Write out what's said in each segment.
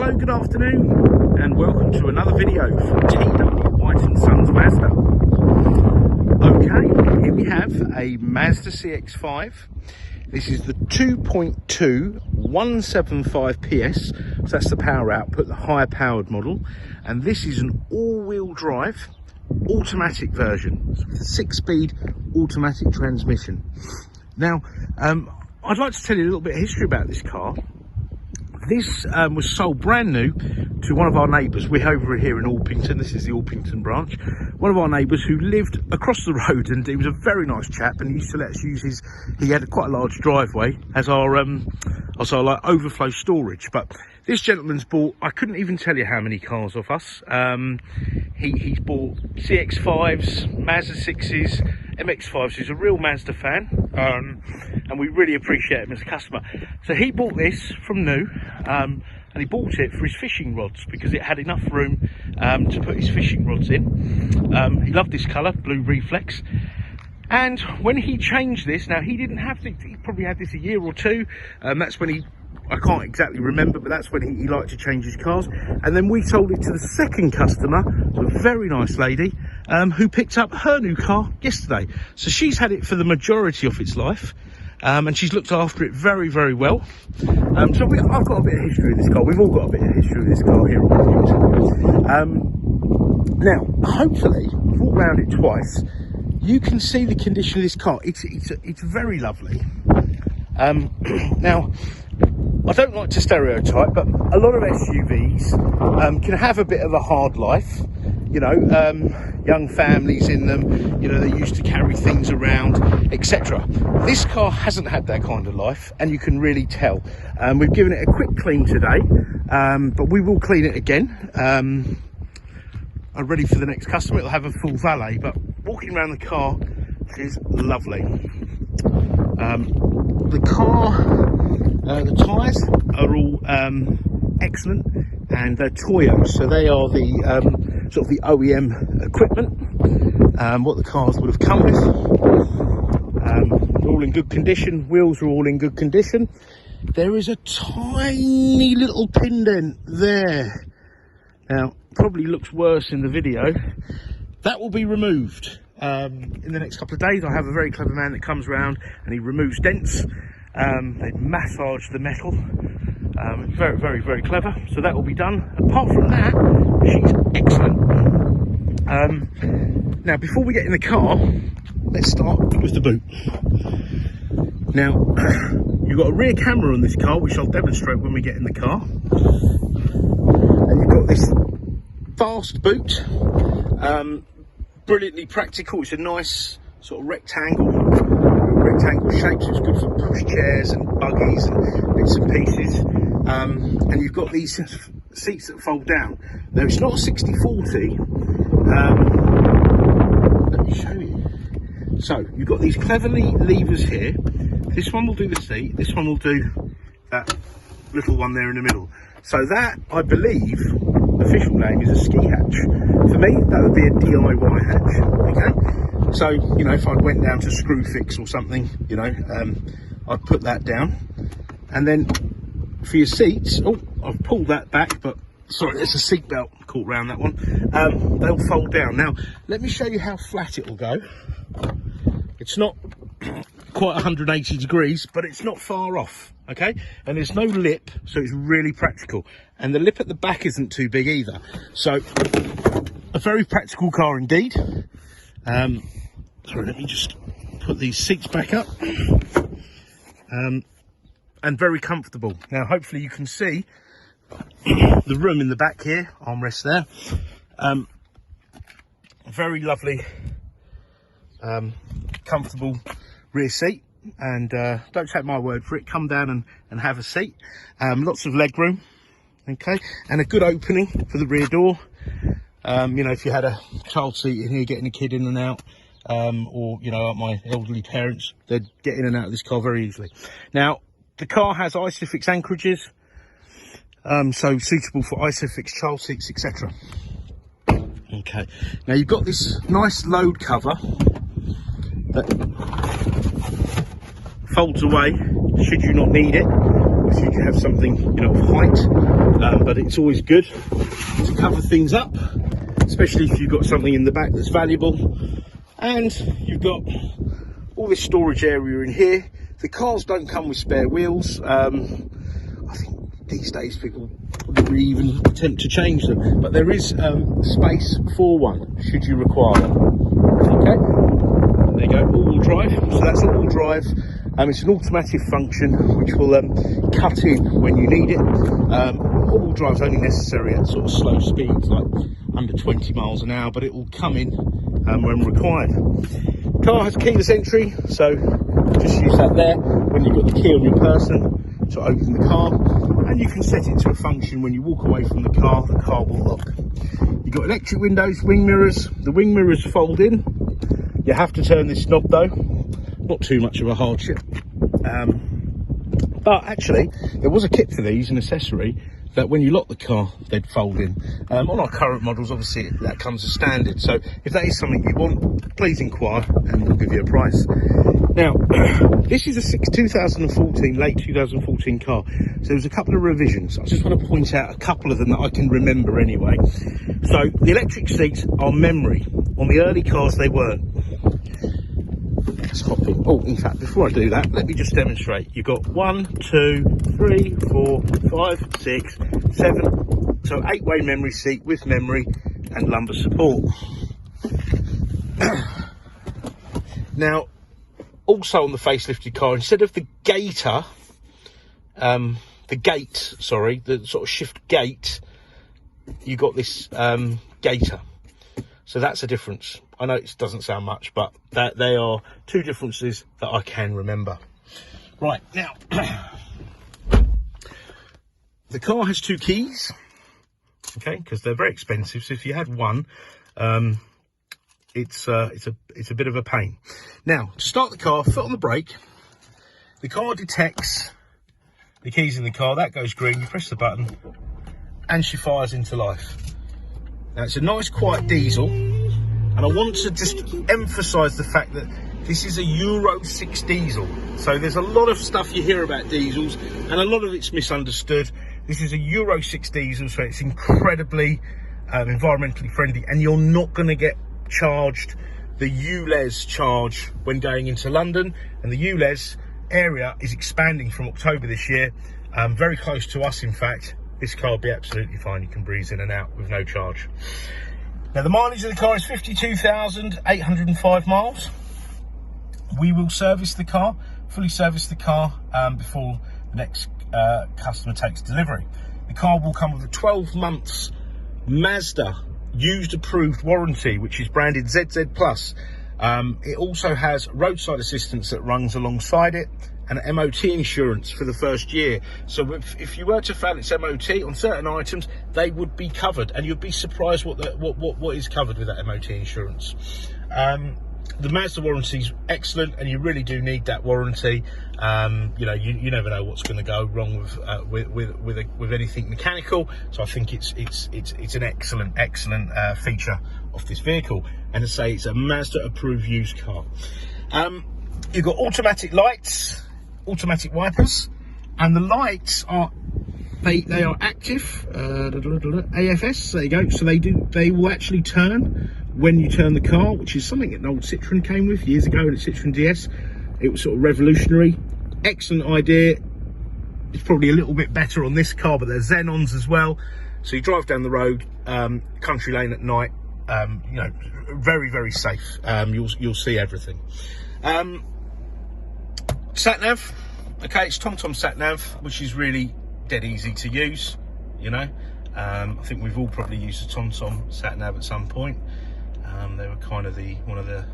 Hello, good afternoon, and welcome to another video from T.W White Sons Mazda. Okay, here we have a Mazda CX5. This is the 2.2 175 PS, so that's the power output, the higher powered model, and this is an all-wheel drive automatic version, it's a 6-speed automatic transmission. Now, I'd like to tell you a little bit of history about this car. This was sold brand new to one of our neighbours. We're over here in Orpington. This is the Orpington branch. One of our neighbours who lived across the road, and he was a very nice chap, and he used to let us use his, he had quite a large driveway as our like overflow storage. But this gentleman's bought, I couldn't even tell you how many cars off us. He's bought CX5s, Mazda 6s, MX5s. He's a real Mazda fan, and we really appreciate him as a customer. So he bought this from new, and he bought it for his fishing rods because it had enough room to put his fishing rods in. He loved this colour, blue Reflex. And when he changed this, now he didn't have this, he probably had this a year or two. That's when he, I can't exactly remember, but that's when he liked to change his cars. And then we sold it to the second customer, to a very nice lady, who picked up her new car yesterday. So she's had it for the majority of its life, and she's looked after it very, very well. So I've got a bit of history of this car. We've all got a bit of history of this car here on now, hopefully, I've walked around it twice. You can see the condition of this car. It's very lovely. Now, I don't like to stereotype, but a lot of SUVs can have a bit of a hard life. You know, young families in them, you know, they used to carry things around, etc. This car hasn't had that kind of life, and you can really tell. We've given it a quick clean today, but we will clean it again. I'm ready for the next customer. It'll have a full valet, but walking around the car is lovely. The car, the tyres are all excellent, and they're Toyos, so they are the sort of the OEM equipment, what the cars would have come with. They're all in good condition. Wheels are all in good condition. There is a tiny little pin dent there. Now, probably looks worse in the video. That will be removed in the next couple of days. I have a very clever man that comes around and he removes dents. They massage the metal. Very, very, very clever. So that will be done. Apart from that, she's excellent. Now, before we get in the car, let's start with the boot. Now, you've got a rear camera on this car, which I'll demonstrate when we get in the car. And you've got this vast boot, brilliantly practical. It's a nice sort of rectangle shape, so it's good for push chairs and buggies and bits and pieces. And you've got these seats that fold down. Now, it's not a 60/40. Let me show you. So you've got these cleverly levers here. This one will do the seat, this one will do that little one there in the middle. So that, I believe, official name is a ski hatch. For me, that would be a DIY hatch. Okay, so you know, if I went down to Screwfix or something, you know, I'd put that down. And then for your seats, oh, I've pulled that back, but sorry, there's a seat belt caught around that one. They'll fold down. Now, let me show you how flat it will go. It's not quite 180 degrees, but it's not far off. Okay, and there's no lip, so it's really practical, and the lip at the back isn't too big either, so a very practical car indeed. Sorry, let me just put these seats back up, and very comfortable. Now, hopefully you can see the room in the back here, armrest there. Very lovely, comfortable rear seat. And don't take my word for it, come down and have a seat. Lots of leg room, okay, and a good opening for the rear door. You know, if you had a child seat in here getting a kid in and out, or you know, my elderly parents, they'd get in and out of this car very easily. Now, the car has ISOFIX anchorages, so suitable for ISOFIX child seats, etc. Okay, now you've got this nice load cover that folds away should you not need it. should you have something, you know, of height, but it's always good to cover things up, especially if you've got something in the back that's valuable. And you've got all this storage area in here. The cars don't come with spare wheels. I think these days people wouldn't really even attempt to change them, but there is space for one should you require one. Okay, there you go, all-wheel drive. So that's all-wheel drive. It's an automatic function which will cut in when you need it. All-wheel drive is only necessary at sort of slow speeds, like under 20 miles an hour, but it will come in when required. Car has keyless entry, so just use that there when you've got the key on your person to open the car, and you can set it to a function when you walk away from the car will lock. You've got electric windows, wing mirrors. The wing mirrors fold in. You have to turn this knob though, not too much of a hardship. But actually, there was a kit for these, an accessory, that when you lock the car, they'd fold in. On our current models, obviously, that comes as standard. So if that is something you want, please inquire and we'll give you a price. Now, this is a 2014, late 2014 car. So there's a couple of revisions. I just want to point out a couple of them that I can remember anyway. So the electric seats are memory. On the early cars, they weren't. Let's hop in. Oh, in fact, before I do that, let me just demonstrate. You've got 1, 2, 3, 4, 5, 6, 7. So 8-way memory seat with memory and lumbar support. Now, also on the facelifted car, instead of the gator, the sort of shift gate, you got this gator. So that's a difference. I know it doesn't sound much, but they are two differences that I can remember. Right, now, the car has 2 keys, okay, because they're very expensive. So if you had one, it's a bit of a pain. Now, to start the car, foot on the brake. The car detects the keys in the car. That goes green. You press the button, and she fires into life. Now, it's a nice, quiet diesel. And I want to just emphasise the fact that this is a Euro 6 diesel. So there's a lot of stuff you hear about diesels, and a lot of it's misunderstood. This is a Euro 6 diesel, so it's incredibly environmentally friendly, and you're not going to get charged the ULEZ charge when going into London. And the ULEZ area is expanding from October this year, very close to us, in fact. This car will be absolutely fine. You can breeze in and out with no charge. Now, the mileage of the car is 52,805 miles. We will service the car, fully service the car before the next customer takes delivery. The car will come with a 12 months Mazda used approved warranty, which is branded ZZ+. It also has roadside assistance that runs alongside it, and MOT insurance for the first year. So if you were to fail its MOT on certain items, they would be covered, and you'd be surprised what is covered with that MOT insurance. The Mazda warranty is excellent, and you really do need that warranty. You know, you never know what's going to go wrong with anything mechanical. So I think it's an excellent feature of this vehicle. And to say, it's a Mazda approved used car. You've got automatic lights, automatic wipers, and the lights are they are active AFS. There you go. So they will actually turn when you turn the car, which is something that an old Citroen came with years ago in a Citroen DS. It was sort of revolutionary. Excellent idea. It's probably a little bit better on this car, but they're Xenons as well. So you drive down the road, country lane at night, you know, very, very safe. You'll see everything. Sat nav, okay, it's Tomtom Sat Nav, which is really dead easy to use. You know, I think we've all probably used a Tomtom Sat Nav at some point. They were kind of one of the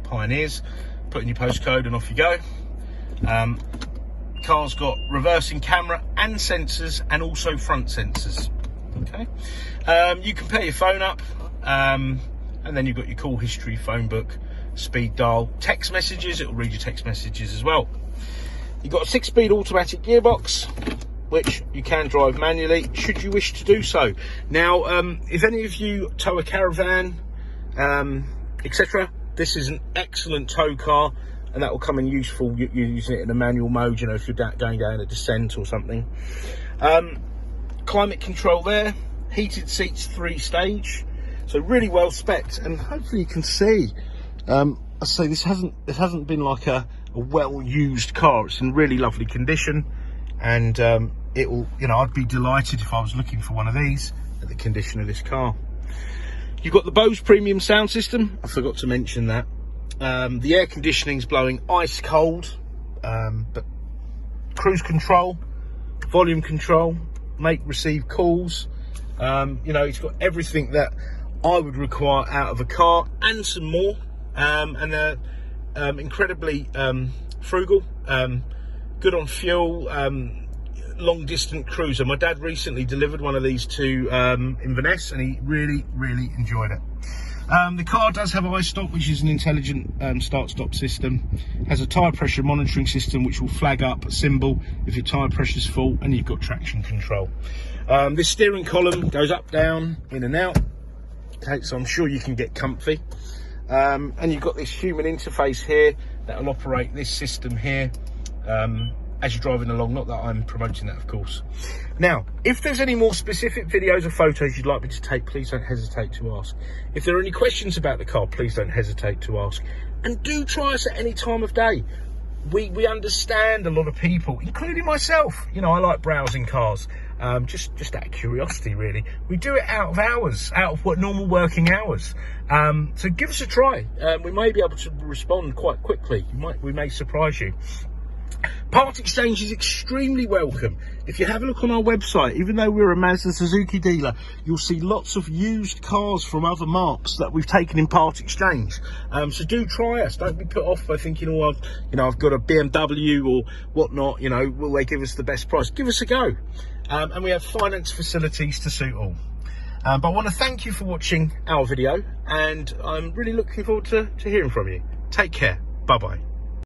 pioneers. Put in your postcode and off you go. Car's got reversing camera and sensors, and also front sensors. Okay, you can pair your phone up, and then you've got your call history, phone book, speed dial, text messages. It'll read your text messages as well. You've got a 6-speed automatic gearbox, which you can drive manually should you wish to do so. Now, if any of you tow a caravan, etc., this is an excellent tow car. and that will come in useful using it in a manual mode, you know, if you're going down a descent or something. Climate control there, heated seats 3-stage, so really well spec'd, and hopefully you can see, I say this hasn't been like a well used car. It's in really lovely condition, and it will, you know, I'd be delighted if I was looking for one of these at the condition of this car. You've got the Bose premium sound system, I forgot to mention that. The air conditioning's blowing ice cold, but cruise control, volume control, make receive calls, you know, it's got everything that I would require out of a car and some more, and they're incredibly frugal, good on fuel, long distance cruiser. My dad recently delivered one of these to Inverness, and he really enjoyed it. The car does have iStop, which is an intelligent start-stop system. Has a tyre pressure monitoring system, which will flag up a symbol if your tyre pressure is full, and you've got traction control. This steering column goes up, down, in and out. Okay, so I'm sure you can get comfy. And you've got this human interface here that will operate this system here as you're driving along. Not that I'm promoting that, of course. Now, if there's any more specific videos or photos you'd like me to take, please don't hesitate to ask. If there are any questions about the car, please don't hesitate to ask. And do try us at any time of day. We understand a lot of people, including myself. You know, I like browsing cars, just out of curiosity, really. We do it out of hours, out of what normal working hours. So give us a try. We may be able to respond quite quickly. We may surprise you. Part exchange is extremely welcome. If you have a look on our website, even though we're a Mazda Suzuki dealer, you'll see lots of used cars from other marques that we've taken in part exchange. So do try us. Don't be put off by thinking, oh, I've got a BMW or whatnot. You know, will they give us the best price? Give us a go. And we have finance facilities to suit all. But I want to thank you for watching our video, and I'm really looking forward to hearing from you. Take care. Bye bye.